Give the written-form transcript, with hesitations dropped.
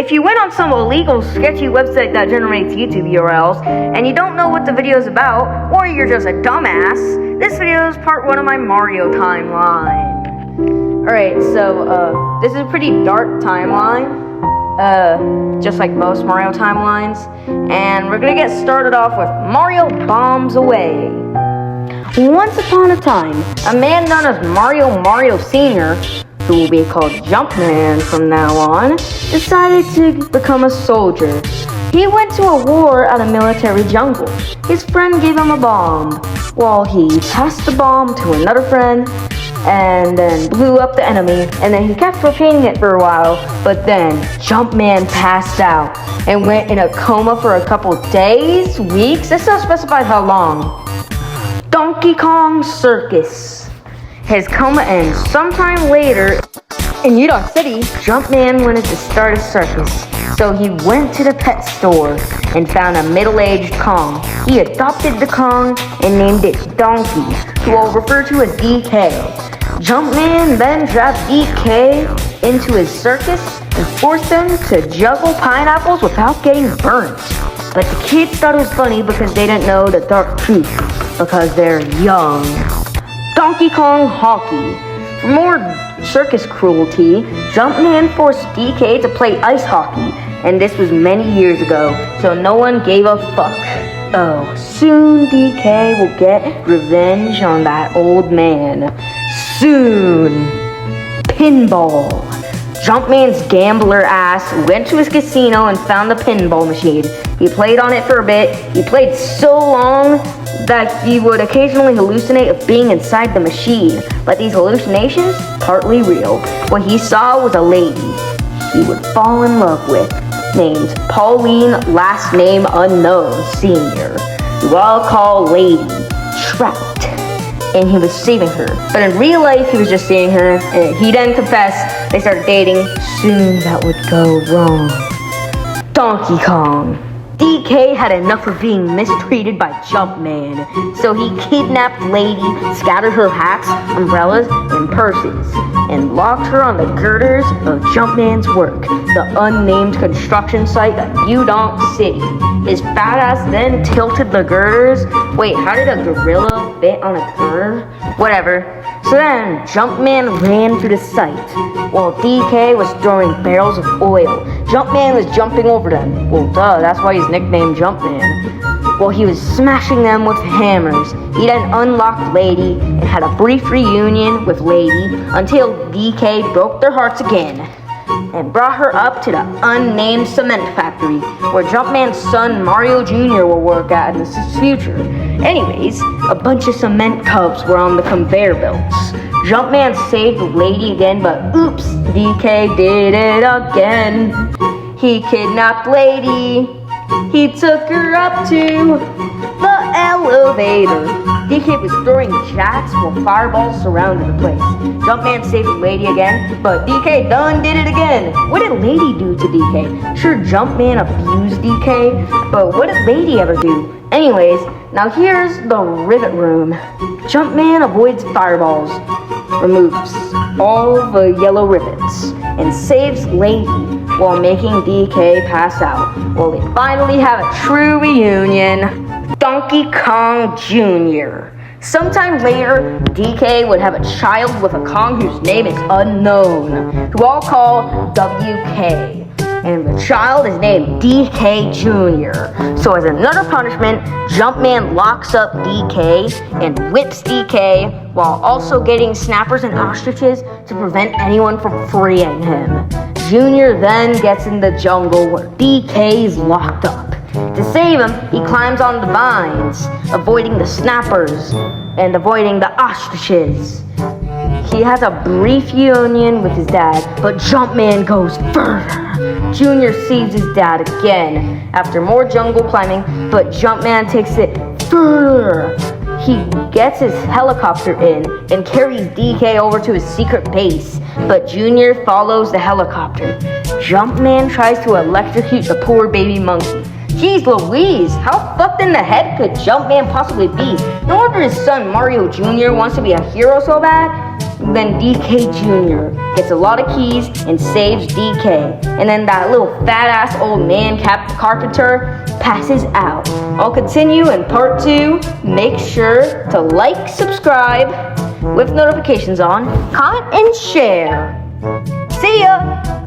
If you went on some illegal, sketchy website that generates YouTube URLs, and you don't know what the video is about, or you're just a dumbass, this video is part 1 of my Mario timeline. Alright, so, this is a pretty dark timeline, just like most Mario timelines, and we're gonna get started off with Mario Bombs Away. Once upon a time, a man known as Mario Sr., who will be called Jumpman from now on, decided to become a soldier. He went to a war at a military jungle. His friend gave him a bomb. Well, he passed the bomb to another friend, and then blew up the enemy, and then he kept repeating it for a while, but then Jumpman passed out and went in a coma for a couple days, weeks, it's not specified how long. Donkey Kong Circus. His coma ends sometime later. In Udon City, Jumpman wanted to start a circus, so he went to the pet store and found a middle-aged Kong. He adopted the Kong and named it Donkey, who I'll refer to as DK. Jumpman then dropped DK into his circus and forced them to juggle pineapples without getting burnt. But the kids thought it was funny because they didn't know the dark truth, because they're young. Donkey Kong Hockey. For more circus cruelty, Jumpman forced DK to play ice hockey, and this was many years ago, so no one gave a fuck. Oh, soon DK will get revenge on that old man. Soon. Pinball. Jumpman's gambler ass went to his casino and found the pinball machine. He played on it for a bit. He played so long that he would occasionally hallucinate of being inside the machine. But these hallucinations, partly real. What he saw was a lady he would fall in love with, named Pauline, last name unknown, Sr., who I'll call Lady Trout. And he was saving her. But in real life, he was just seeing her, and he then confessed. They started dating. Soon that would go wrong. Donkey Kong. DK had enough of being mistreated by Jumpman, so he kidnapped Lady, scattered her hats, umbrellas, and purses, and locked her on the girders of Jumpman's work, the unnamed construction site at Udon City. His fat ass then tilted the girders. Wait, how did a gorilla fit on a girder? Whatever. So then, Jumpman ran through the site, while DK was throwing barrels of oil. Jumpman was jumping over them. Well, duh, that's why he's nicknamed Jumpman. While he was smashing them with hammers, he then unlocked Lady and had a brief reunion with Lady until DK broke their hearts again and brought her up to the unnamed cement factory where Jumpman's son Mario Jr. will work at in the future. Anyways, a bunch of cement cubs were on the conveyor belts. Jumpman saved Lady again, but oops, DK did it again. He kidnapped Lady. He took her up to the elevator. DK was throwing jacks while fireballs surrounded the place. Jumpman saved Lady again, but DK done did it again. What did Lady do to DK? Sure, Jumpman abused DK, but what did Lady ever do? Anyways, now here's the rivet room. Jumpman avoids fireballs, removes all the yellow rivets, and saves Lady while making DK pass out. Well, they finally have a true reunion. Donkey Kong Jr. Sometime later, DK would have a child with a Kong whose name is unknown, who I'll call WK. And the child is named DK Jr. So as another punishment, Jumpman locks up DK and whips DK while also getting snappers and ostriches to prevent anyone from freeing him. Junior then gets in the jungle where DK is locked up. To save him, he climbs on the vines, avoiding the snappers and avoiding the ostriches. He has a brief union with his dad, but Jumpman goes further. Junior saves his dad again after more jungle climbing, but Jumpman takes it further. He gets his helicopter in and carries DK over to his secret base, but Junior follows the helicopter. Jumpman tries to electrocute the poor baby monkey. Jeez Louise, how fucked in the head could Jumpman possibly be? No wonder his son Mario Jr. wants to be a hero so bad. Then DK Jr. gets a lot of keys and saves DK. And then that little fat ass old man, Captain Carpenter, passes out. I'll continue in part 2. Make sure to like, subscribe with notifications on, comment, and share. See ya!